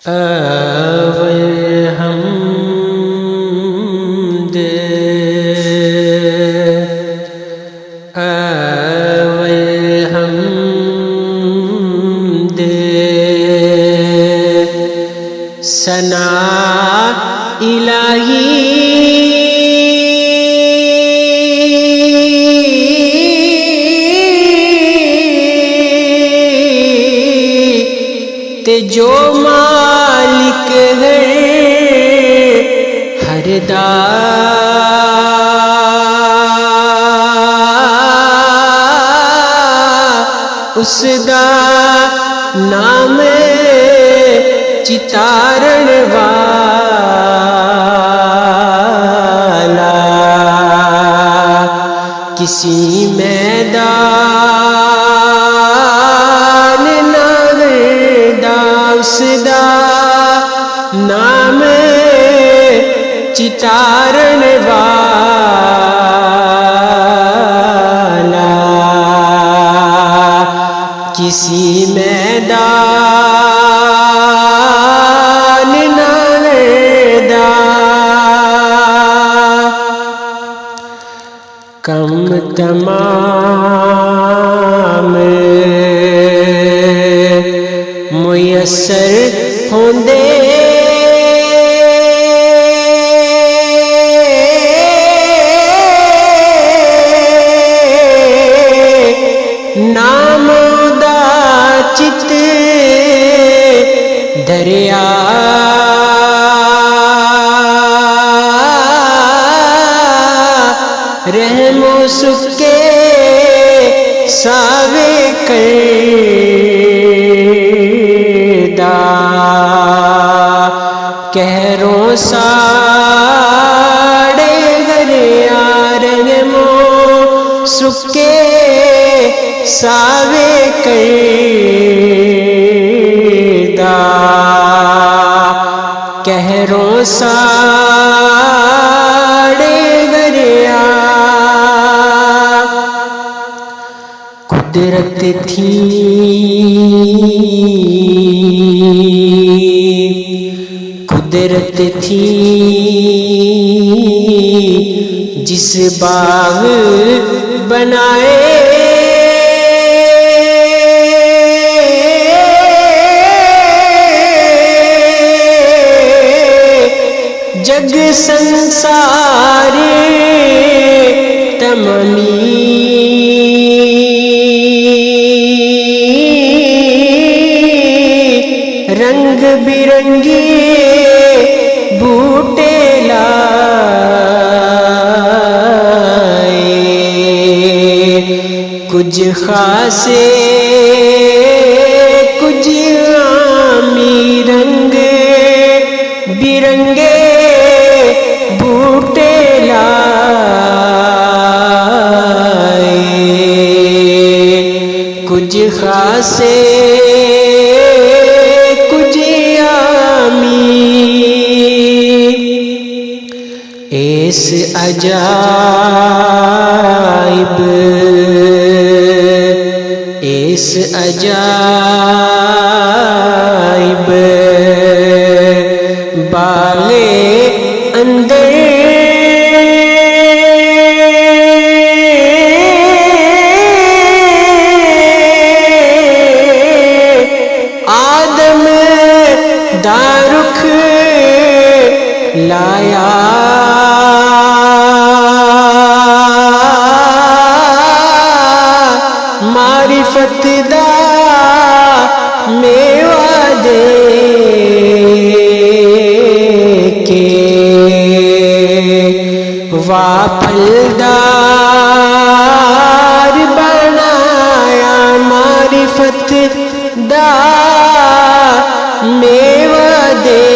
اول حمد اول حمد ثنا الہی تے جو مالک ہے ہر دا اس دا نام چتارن والا کسی میدان اس دا نام چتارن والا کسی میدان نادا کم تمام میسر ہوندے نام دا چت دریا رحم و سکے ساوے کہروں ساڑے گریا رحمو سکے ساوے کردہ کہروں ساڑے گریا قدرت تھی قدرت تھی جس باغ بنائے جگ سنسار تمامی رنگ برنگی بوٹے لائے کچھ خاصے کچھ عامی رنگ برنگے بوٹے لائے کچھ خاصے اس عجائب اس عجائب بالے اندر آدم دا رخ لایا معرفت دا میوہ دے کے واپلدار بنایا معرفت دا میوہ دے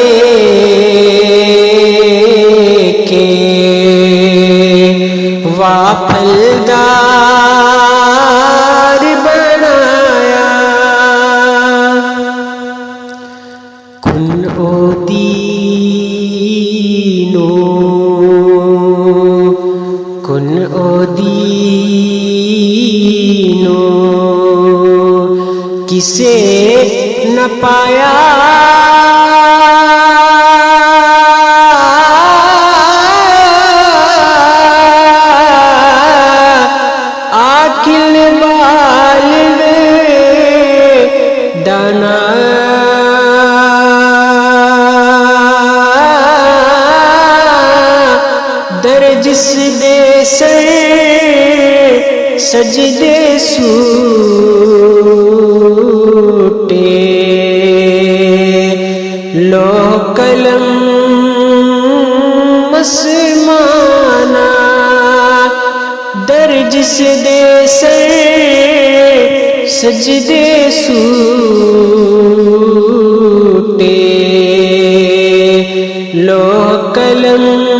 کے واپلدار بنایا کن او دینو کن او دینو کسے نہ پایا در جس دے سر سجدے سوٹے لو قلم مسمانا در جس دے سر سجدے سوٹے لو قلم